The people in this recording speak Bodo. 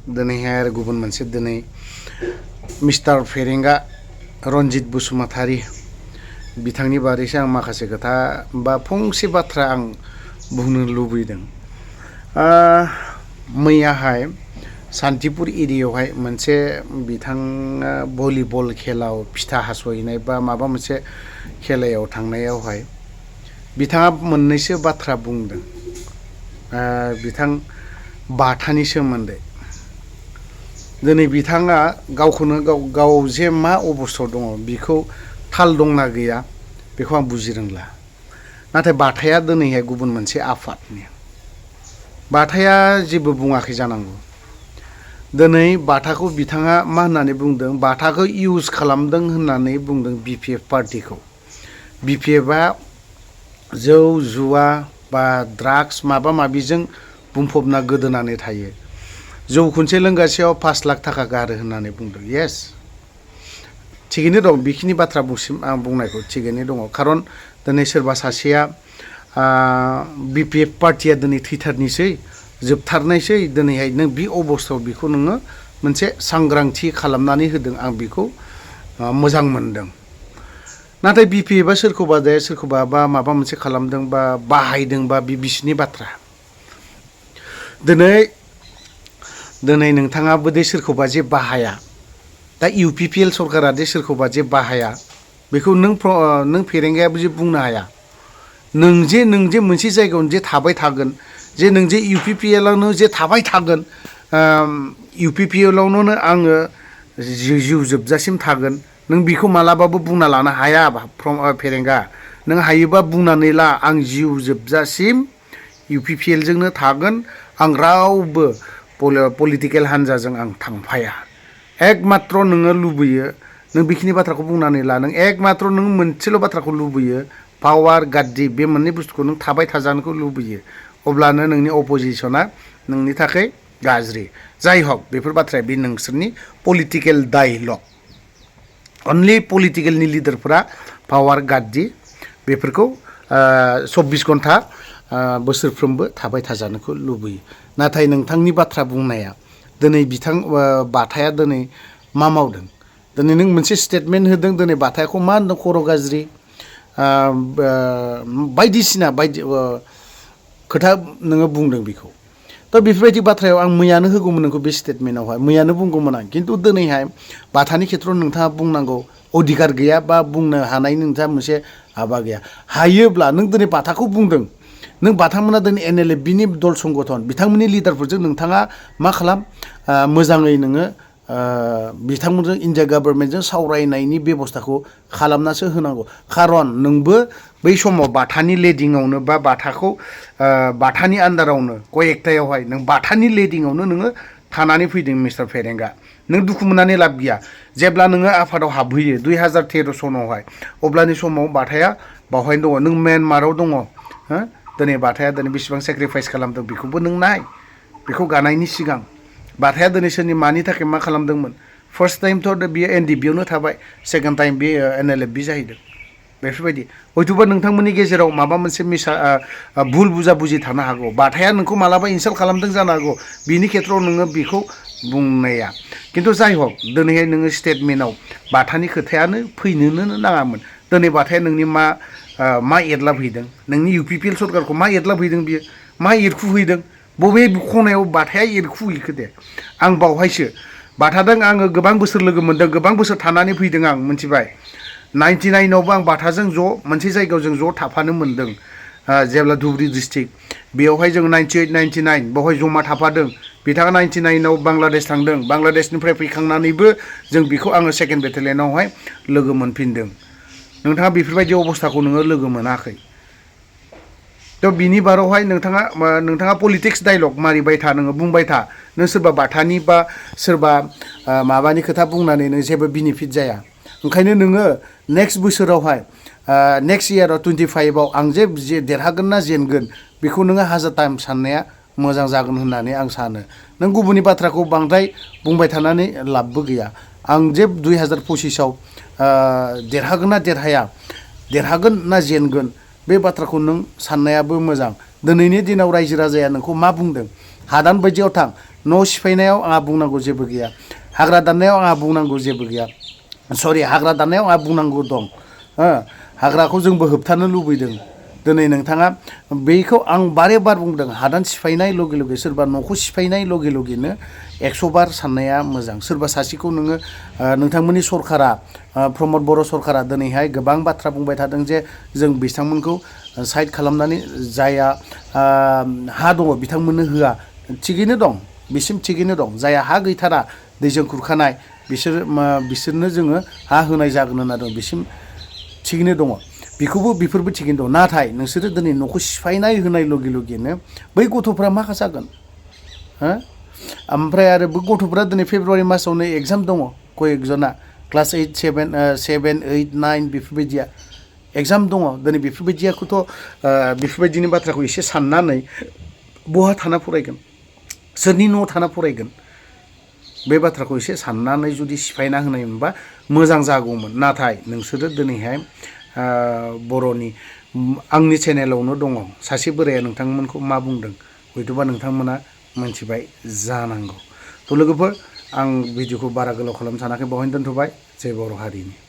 दिनैहाय आरो गुबुन मोनसे दिनै मिस्टार फेरेंगा रनजित बसुमतारी बिथांनि बारैसो आं माखासे खोथा बा फंसे बाथ्रा आं बुंनो लुबैदों। मैयाहाय सान्तिपुर एरियायावहाय मोनसे बिथाङा भलिबल खेलायाव फिथा हास'हैनाय बा माबा मोनसे खेलायाव थांनायावहाय बिथाङा मोननैसो बाथ्रा बुंदों। बिथां बाथानि सोमोन्दै दिनै बिथाङा गावखौनो गाव जे मा अबस्थायाव दङ बिखौ थाल दंना गैया बेखौ आं बुजि रोंला। नाथाय बाथाया दिनैहाय गुबुन मोनसे आफादनि बाथाया जेबो बुङाखै जानांगौ। दिनै बाथाखौ बिथाङा मा होननानै बुंदों, बाथाखौ इउज खालामदों होननानै बुंदों बिपिएफ पार्टिखौ। बिपिएफआ जौ जुवा बा ड्राग्स माबा माबिजों बुंफबना गोदोनानै थायो। जौ खनसे लोंगासेयाव 5 लाख थाखा गारो होननानै बुंदों। येस, थिगैनो दं, बेखिनि बाथ्रा आं बुंनायखौ थिगैनो दङ। खारन दिनै सोरबा सासेया बिपिएफ पार्टिया दिनै थैथारनोसै जोबथारनायसै, दिनैहाय नों बे अबस्थायाव बेखौ नोङो मोनसे सांग्रांथि खालामनानै होदों, आं बेखौ मोजां मोनदों। नाथाय बिपिएफआ सोरखौबा जाया सोरखौबा बा माबा मोनसे खालामदों बा बाहायदों बा बिसिनि बाथ्रा। दिनै नोंथाङाबो दे सोरखौबा जे बाहाया, दा इउपिपिएल सरकारा दे सोरखौबा जे बाहाया बेखौ नों फेरेंगायाबो जे बुंनो हाया। नों जे मोनसे जायगायावनो जे थाबाय थागोन, जे नों जे इउपिपिएलावनो जे थाबाय थागोन, इउपिपिएलावनो आङो जिउ जोबजासिम थागोन, नों बेखौ मालाबाबो बुंना लानो हाया फेरेंगा। नों हायोबा बुंनानै ला, आं जिउ जोबजासिम इउपिपिएलजोंनो थागोन, आं रावबो पलिटिकेल हान्जाजों आं थांफाया। एकमात्र नोङो लुबैयो, नों बेखिनि बाथ्राखौ बुंनानै ला, नों एकमात्र नों मोनसेल' बाथ्राखौ लुबैयो, पावार गाद्दि बे मोननै बुस्थुखौ नों थाबाय थाजानोखौ लुबैयो। अब्लानो नोंनि अपोजिसना नोंनि थाखाय गाज्रि। जाय हक बेफोर बाथ्राया बे नोंसोरनि पलिटिकेल डायलग। अनलि पलिटिकेलनि लिडारफोरा पावार गाद्दि बेफोरखौ 24 घन्टा बोसोरफ्रोमबो थाबाय थाजानोखौ लुबैयो। नाथाय नोंथांनि बाथ्रा बुंनाया दिनै बाथाया दिनै मा मावदों? दिनै नों मोनसे स्टेटमेन्ट होदों, दिनै बाथाखौ मा होनदों, खर' गाज्रि बायदिसिना खोथा नोङो बुंदों बेखौ। दा बेफोरबायदि बाथ्रायाव आं मैयानो होगौमोन नोंखौ बे स्टेटमेन्टआवहाय, मैयानो बुंगौमोन आं। खिन्थु दिनैहाय बाथानि खेथ्रआव नोंथाङा बुंनांगौ अधिकार गैया बा बुंनो हानायनि नोंथाङा मोनसे माबा गैया। हायोब्ला नों दिनै बाथाखौ बुंदों, नों बाथांमोना दिनै एनएलए बिनि दल संगठन बिथांमोननि लिडारफोरजों नोंथाङा मा खालाम, मोजाङै नोङो बिथांमोनजों इन्डिया गभर्नमेन्टजों सावरायनायनि बेब'स्थाखौ खालामनासो होनांगौ। खारन नोंबो बै समाव बाथानि लेडिंआवनो बा बाथानि आन्दारावनो कयेक्टायावहाय नों बाथानि लेडिंआवनो नोङो थानानै फैदों मिस्टार फेरेंगा। नों दुखु मोननानै लाब गैया। जेब्ला नोङो आफादाव हाबहैयो 2013 सनावहाय, अब्लानि समाव बाथाया बावहायनो दङ, नों म्यानमाराव दङ। दिनै बाथाया दिनै बेसेबां सेक्रिफाइस खालामदों बेखौबो नों नाय। बेखौ गानायनि सिगां बाथाया दिनै सोरनि मानि थाखाय मा खालामदोंमोन। फार्स्ट टाइमथ' बियो एनडिबिआवनो थाबाय, सेकेन्ड टाइम बे एनएलएफबि जाहैदों। बेफोरबायदि हयथ'बा नोंथांमोननि गेजेराव माबा मोनसे भुल बुजाबुजि थानो हागौ। बाथाया नोंखौ मालाबा इनसाल्ट खालामदों जानो हागौ, बिनि खेथ्रआव नोङो बेखौ बुंनाया। खिन्थु जाय हक दिनैहाय नोङो स्टेटमेन्टआव बाथानि खोथायानो फैनोनो नाङामोन। दिनै बाथाया नोंनि मा एदलाबहैदों, नोंनि इउपिपिएल सरकारखौ मा एदलाबहैदों, बियो मा एरखुहैदों, बबे खनायाव बाथाया एरखुहैखो दे। आं बावहायसो बाथाजों आङो गोबां बोसोर लोगो मोनदों, गोबां बोसोर थानानै फैदों आं मिथिबाय। 99आवबो आं बाथाजों ज' मोनसे जायगायाव जों ज' थाफानो मोनदों। जेब्ला धुबुरि डिस्ट्रिक्ट बेयावहाय जों 98, 99 बेवहाय जमा थाफादों। बिथाङा 99आव बांलादेश थांदों, बांलादेशनिफ्राय फैखांनानैबो जों बेखौ आङो सेकेन्ड बेटेलियनावहाय लोगो मोनफिनदों। नोंथाङा बेफोरबायदि अबस्थाखौ नोङो लोगो मोनाखै। थ' बिनि बारावहाय नोंथाङा पलिटिक्स डायलग मारिबाय था, नोङो बुंबाय था। नों सोरबा बाथानि बा सोरबा माबानि खोथा बुंनानै नों जेबो बेनिफिट जाया। ओंखायनो नोङो नेक्स्ट बोसोरावहाय नेक्स्ट इयाराव 25आव आं जे देरहागोन ना जेनगोन बेखौ नोङो हाजार टाइम साननाया मोजां जागोन होननानै आं सानो। नों गुबुननि बाथ्राखौ बांद्राय बुंबाय थानानै लाबबो गैया। आं जे 2025आव देरहागोन ना देरहाया, देरहागोन ना जेनगोन बे बाथ्राखौ नों साननायाबो मोजां। दिनैनि दिनाव रायजो राजाया नोंखौ मा बुंदों, हादान बायदियाव थां, न' सिफायनायाव आंहा बुंनांगौ जेबो गैया, हाग्रा दाननायाव आंहा बुंनांगौ जेबो गैया, सरि हाग्रा दाननायाव आंहा बुंनांगौ दं। हाग्राखौ जोंबो होबथानो लुबैदों। दिनै नोंथाङा बेखौ आं बारे बार बुंदों, हादान सिफायनाय लगे लगे सोरबा न'खौ सिफायनाय लगे लगेनो 100 बार साननाया मोजां। सोरबा सासेखौ नोङो नोंथांमोननि सरकारा प्रमद बर' सरकारा दिनैहाय गोबां बाथ्रा बुंबाय थादों जे जों बिथांमोनखौ साइड खालामनानै जायहा हा दङ बिथांमोननो होआ। थिगैनो दं, बिसिम थिगैनो दं। जायहा हा गैथारा दैजों खुरखानाय बिसोरनो जोङो हा होनाय जागोन होनना दं, बिसिम थिगैनो दङ। बेफोरबो थिगैनो दं। नाथाय नोंसोरो दिनै न'खौ सिफायनाय होनाय लगे लगेनो बै गथ'फ्रा मा जागोन? ओमफ्राय आरो बै गथ'फ्रा दिनै फेब्रुवारि मासावनो एगजाम दङ कयेकजना, क्लास 8, 7, 8, 9 बेफोरबायदिया एगजाम दङ। दिनै बेफोरबायदिनि बाथ्राखौ एसे साननानै बहा थाना फरायगोन, सोरनि न'आव थाना फरायगोन, बे बाथ्राखौ एसे साननानै जुदि सिफायना होनाय मोनबा मोजां जागौमोन। नाथाय नोंसोरो दिनैहाय बर'नि आंनि चेनेलावनो दङ सासे बोराया नोंथांमोनखौ मा बुंदों, हयथ'बा नोंथांमोना मोनथिबाय जानांगौ। थ' लोगोफोर, आं भिडिअखौ बारा गोलाव खालामनो सानाखै, बेवहायनो दोनथ'बाय। जय बर' हारिनि।